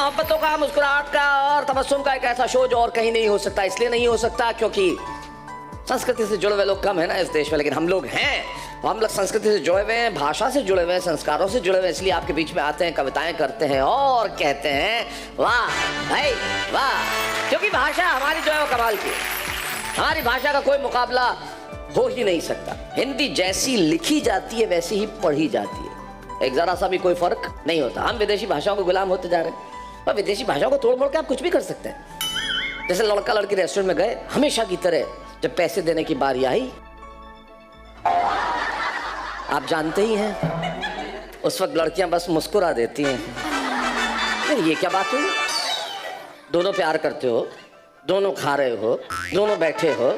मोहब्बतों का, मुस्कुराहट का और तबस्सुम का एक ऐसा शो जो और कहीं नहीं हो सकता। इसलिए नहीं हो सकता क्योंकि संस्कृति से जुड़े हुए लोग कम है ना इस देश में, लेकिन हम लोग हैं। हम लोग संस्कृति से जुड़े हुए हैं, भाषा से जुड़े हुए हैं, संस्कारों से जुड़े हुए हैं, इसलिए आपके बीच में आते हैं, कविताएं करते हैं और कहते हैं वाह भाई वाह। क्योंकि भाषा हमारी जो है वो कमाल की, हमारी भाषा का कोई मुकाबला हो ही नहीं सकता। हिंदी जैसी लिखी जाती है वैसी ही पढ़ी जाती है, एक जरा सा भी कोई फर्क नहीं होता। हम विदेशी भाषाओं को गुलाम होते जा रहे हैं, और विदेशी भाषाओं को तोड़ मोड़ के आप कुछ भी कर सकते हैं। जैसे लड़का लड़की रेस्टोरेंट में गए, हमेशा की तरह जब पैसे देने की बारी आई, आप जानते ही हैं उस वक्त लड़कियां बस मुस्कुरा देती हैं। फिर ये क्या बात हुई? दोनों प्यार करते हो, दोनों खा रहे हो, दोनों बैठे हो,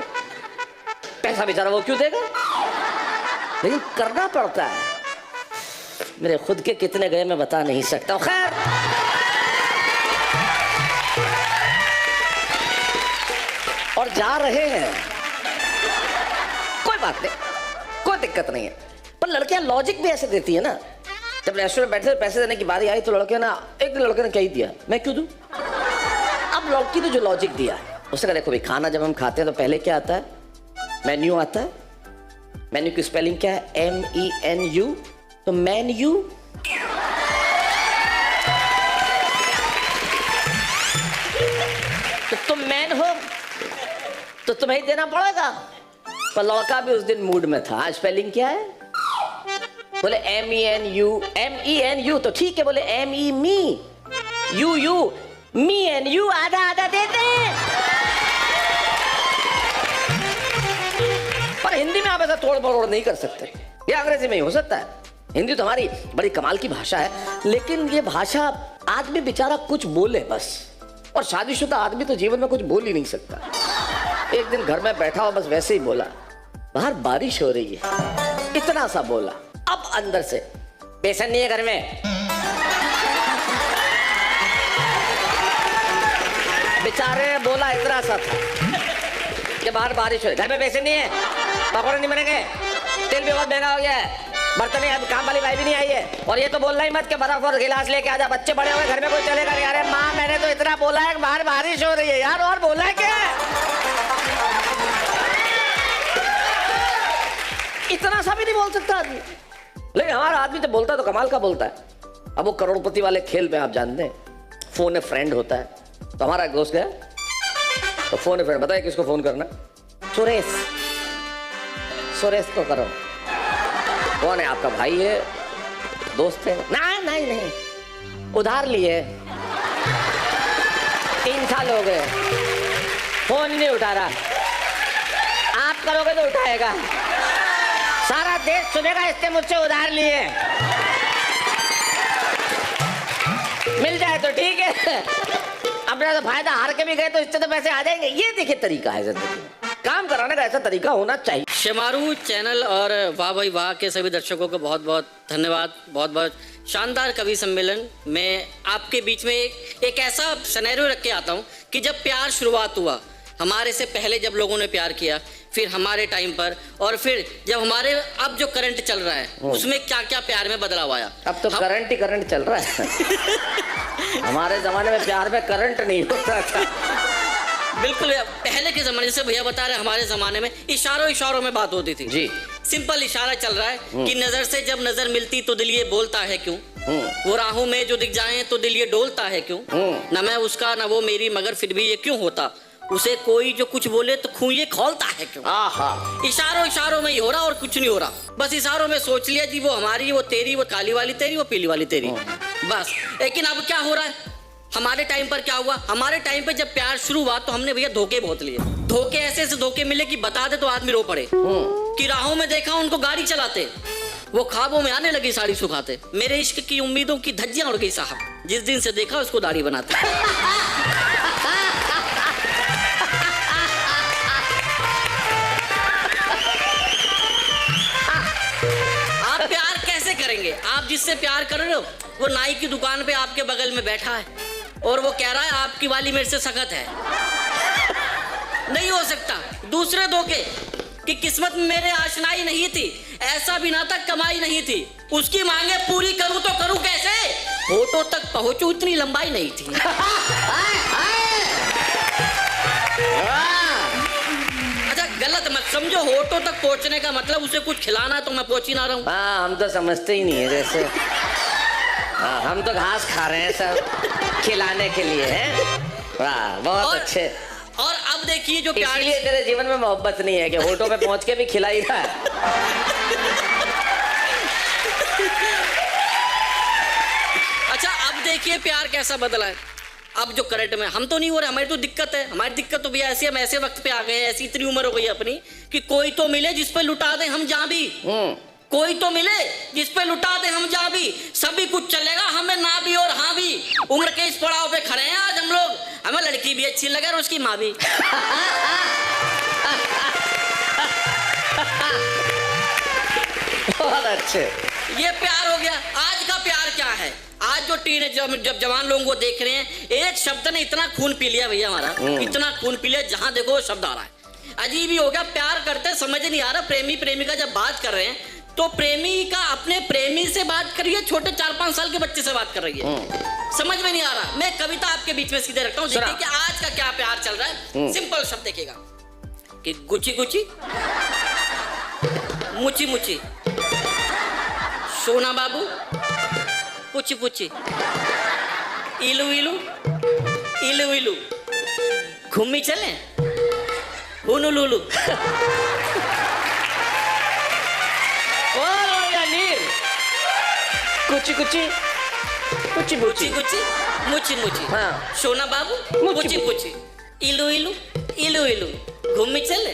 पैसा बेचारा वो क्यों देगा? लेकिन करना पड़ता है। मेरे खुद के कितने गए मैं बता नहीं सकता। खैर, और जा रहे हैं, कोई बात नहीं, कोई दिक्कत नहीं है। पर लड़कियां लॉजिक भी ऐसे देती है ना। जब रेस्टोरेंट बैठे पैसे देने की बारी आई तो लड़के ना, एक लड़के ने कही दिया मैं क्यों दूं। अब लड़की ने जो लॉजिक दिया है उसने कहा देखो भाई, खाना जब हम खाते हैं तो पहले क्या आता है? मेन्यू आता है। मेन्यू की स्पेलिंग क्या है? MENU। तो मेन्यू तो तुम मैन हो तो तुम्हें देना पड़ेगा। पर लड़का भी उस दिन मूड में था। स्पेलिंग क्या है? बोले MENU तो ठीक है। बोले MEU आधा आधा देते हैं। पर हिंदी में आप ऐसा तोड़ मरोड़ नहीं कर सकते, ये अंग्रेजी में ही हो सकता है। हिंदी तो हमारी बड़ी कमाल की भाषा है, लेकिन ये भाषा आदमी बेचारा कुछ बोले बस, और शादीशुदा आदमी तो जीवन में कुछ बोल ही नहीं सकता। एक दिन घर में बैठा हो बस वैसे ही बोला, बाहर बारिश हो रही है, इतना सा बोला। अब अंदर से बेसन नहीं है घर में। बेचारे ने बोला इतना सा था कि बाहर बारिश हो रही, घर में बेसन नहीं है, पकौड़े नहीं बनेंगे, तेल भी बहुत महंगा हो गया है, बर्तन नहीं, अब काम वाली भाई भी नहीं आई है, और ये तो बोलना ही मत कि बर्फ और गिलास लेके आजा, बच्चे बड़े हो गए, घर में कोई चलेगा नहीं। अरे माँ, मैंने तो इतना बोला है कि बाहर बारिश हो रही है यार, और बोला है क्या? इतना सा भी नहीं बोल सकता आदमी। लेकिन हमारा आदमी तो बोलता है तो कमाल का बोलता है। अब वो करोड़पति वाले खेल में आप जानते हैं, फोन ए फ्रेंड होता है। तो हमारा एक दोस्त गया तो फोन ए फ्रेंड, बताइए किसको फोन करना? सुरेश को करो। कौन है? आपका भाई है, दोस्त है? नहीं, उधार लिए 3 साल हो गए, फोन नहीं उठा रहा। आप करोगे तो उठाएगा, सारा देश सुनेगा इससे मुझसे उधार लिए। मिल जाए तो ठीक है, अपना तो फायदा, हार के भी गए तो इससे तो पैसे आ जाएंगे। ये देखिए तरीका है जिंदगी में काम कराने का, ऐसा तरीका होना चाहिए। शेमारू चैनल और वाह भाई वाह के सभी दर्शकों को बहुत बहुत धन्यवाद। बहुत बहुत शानदार कवि सम्मेलन में आपके बीच में एक ऐसा सिनेरियो रख के आता हूँ कि जब प्यार शुरुआत हुआ, हमारे से पहले जब लोगों ने प्यार किया, फिर हमारे टाइम पर, और फिर जब हमारे अब जो करंट चल रहा है उसमें क्या क्या प्यार में बदलाव आया। अब तो करंट ही करंट चल रहा है। हमारे जमाने में प्यार में करंट नहीं होता था। बिल्कुल, पहले के जमाने से भैया बता रहे, हमारे जमाने में इशारों में बात होती थी जी। सिंपल इशारा चल रहा है कि नजर से जब नजर मिलती तो दिल ये बोलता है क्यों, वो राहों में जो दिख जाए तो दिल ये डोलता है क्यों, न मैं उसका न वो मेरी मगर फिर भी ये क्यों होता, उसे कोई जो कुछ बोले तो खून ये खौलता है क्यों। इशारों में ही हो रहा और कुछ नहीं हो रहा। बस इशारों में सोच लिया जी वो हमारी, वो तेरी, वो काली वाली तेरी, वो पीली वाली तेरी, बस। लेकिन अब क्या हो रहा है? हमारे टाइम पर क्या हुआ? हमारे टाइम पे जब प्यार शुरू हुआ तो हमने भैया धोखे बहुत लिए। धोखे ऐसे धोखे मिले कि बता दे तो आदमी रो पड़े। कि राहों में देखा उनको गाड़ी चलाते, वो ख्वाबों में आने लगी साड़ी सुखाते, मेरे इश्क की उम्मीदों की धज्जियां उड़ गई साहब, जिस दिन से देखा उसको दाढ़ी बनाते। आप प्यार कैसे करेंगे? आप जिससे प्यार कर रहे हो वो नाई की दुकान पे आपके बगल में बैठा है और वो कह रहा है आपकी वाली मेरे से सख्त है। नहीं हो सकता। दूसरे धोखे कि किस्मत में मेरे आशनाई नहीं थी, ऐसा भी नाता कमाई नहीं थी, उसकी मांगे पूरी करूं तो करूं कैसे? फोटो होठों तक पहुंचूं इतनी लंबाई नहीं थी। अच्छा गलत मत समझो, होठों तक पहुंचने का मतलब उसे कुछ खिलाना तो मैं पहुंच ही ना रहा हूँ। हाँ हम तो समझते ही नहीं है जैसे। हाँ हम तो घास खा रहे हैं सब खिलाने के लिए हैं। वाह बहुत अच्छे। और अब देखिए जो प्यार, इसलिए तेरे जीवन में मोहब्बत नहीं है कि होठों पे पहुंच के भी खिला ही रहा है। अच्छा अब देखिए प्यार कैसा बदला है। अब जो करंट में हम तो नहीं हो रहे, हमारी तो दिक्कत है। हमारी दिक्कत तो भैया ऐसी, हम ऐसे वक्त पे आ गए हैं, ऐसी इतनी उम्र हो गई अपनी कि कोई तो मिले जिस पे लुटा दे हम जहां भी। कोई तो मिले जिस पे लुटा दे हम जहां भी। सभी कुछ चलेगा हमें ना भी और हाँ भी। उम्र के इस पड़ाव पे खड़े हैं आज हम लोग। हमें लड़की भी अच्छी लगे और उसकी माँ भी। बहुत अच्छे। ये प्यार हो गया। आज का प्यार क्या है? आज जो टीनेज जब जवान लोगों को देख रहे हैं, एक शब्द ने इतना खून पी लिया भैया हमारा, इतना खून पी लिया, जहां देखो वो शब्द आ रहा है। अजीब ही हो गया। प्यार करते समझ नहीं आ रहा। प्रेमी प्रेमिका जब बात कर रहे हैं तो प्रेमिका अपने प्रेमी से बात कर रही है, छोटे 4-5 साल के बच्चे से बात कर रही है। समझ में नहीं आ रहा। मैं कविता आपके बीच में सीधे रखता हूँ, देखिए कि आज का क्या प्यार चल रहा है। सिंपल शब्द देखिएगा कि गुची गुची, मुची मुची, सोना बाबू, पुची पुची, इलू इलू, इलू इलू, घूमी चले, हुनु लुलू। कुची कुची, कुची कुची कुची, मुची मुची, हाँ। सोना बाबू, पुची पुची, इलू इलू, इलू इलू, घूमी चले,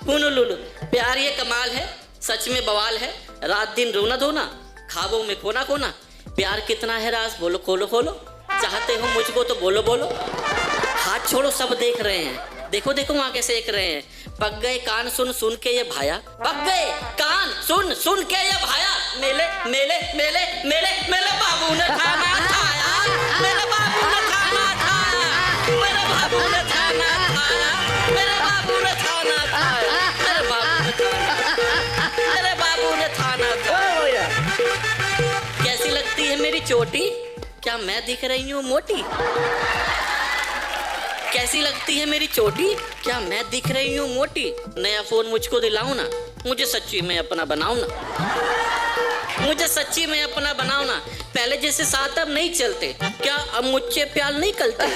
हुनु लुलू। प्यार ये कमाल है, सच में बवाल है। रात दिन रोना धोना, ख्वाबों में खोना खोना। प्यार कितना है राज, बोलो खोलो खोलो। चाहते हो मुझको तो बोलो बोलो। हाथ छोड़ो सब देख रहे हैं, देखो देखो वहां कैसे देख रहे हैं। पक गए कान सुन सुन के ये भाया, पक गए कान सुन सुन के ये भाया। मेले मेले मेले मेले मेरे बाबू ने खाना खाया, मेरे बाबू ने खाना खाया, मेरे बाबू ने खाना खाया, मेरे बाबू ने खाना खाया, मेरे बाबू ने खाना, मेरे बाबू ने खाना खाया। कैसी लगती है मेरी चोटी, क्या मैं दिख रही हूँ मोटी? कैसी लगती है मेरी चोटी, क्या मैं दिख रही हूँ मोटी? नया फोन मुझको दिलाओ ना, मुझे सच्ची में अपना बनाओ ना, मुझे सच्ची में अपना बनाओ ना। पहले जैसे साथ अब नहीं चलते, क्या अब मुझसे प्यार नहीं करते?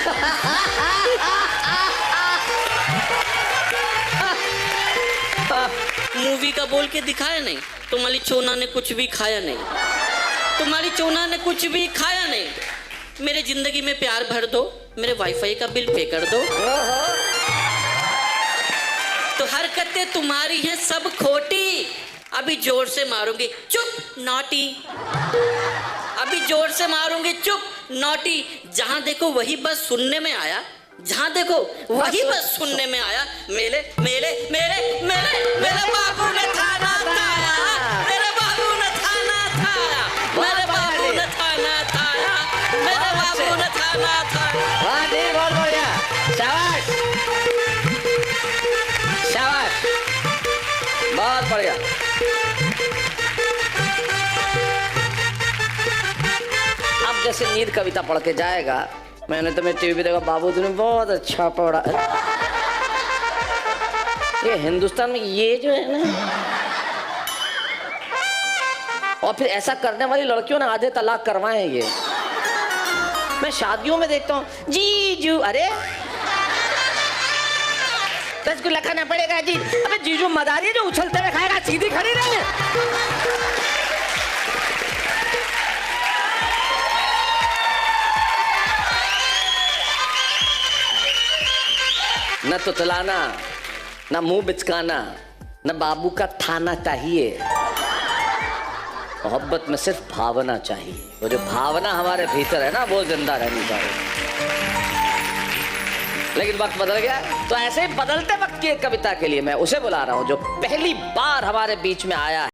मूवी का बोल के दिखाया नहीं, तुम्हारी चोना ने कुछ भी खाया नहीं, तुम्हारी चोना ने कुछ भी खाया नहीं। मेरे जिंदगी में प्यार भर दो, मेरे वाईफाई का बिल पे कर दो। तो हरकतें तुम्हारी हैं सब खोटी, अभी जोर से मारूंगी चुप नॉटी, अभी जोर से मारूंगी चुप नॉटी। जहां देखो वही बस सुनने में आया, जहां देखो वही बस सुनने में आया। मेले मेले मेले मेले मेरे बाबू ने खाना खाया, मेरे बाबू ने खाना खाया, मेरे बाबू ने खाना खाया, मेरे बाबू ने खाना खाया। वाह जी बहुत बढ़िया, शाबाश शाबाश, बहुत बढ़िया। अब जैसे नींद कविता पढ़ के जाएगा, मैंने तुम्हें टीवी पे देखा, बाबू तूने बहुत अच्छा पढ़ा। ये हिंदुस्तान में ये जो है ना, और फिर ऐसा करने वाली लड़कियों ने आधे तलाक करवाए हैं। ये मैं शादियों में देखता हूँ, जीजू, अरे रसगुल्ला खाना पड़ेगा जी। अबे जीजू मदारी जो उछलते हुए खाएगा, सीधी खड़ी रहे। न तुतलाना, न मुंह बिचकाना, न बाबू का थाना चाहिए। मोहब्बत में सिर्फ भावना चाहिए। वो जो भावना हमारे भीतर है ना, वो जिंदा रहनी चाहिए। लेकिन वक्त बदल गया, तो ऐसे ही बदलते वक्त की एक कविता के लिए मैं उसे बुला रहा हूं जो पहली बार हमारे बीच में आया है।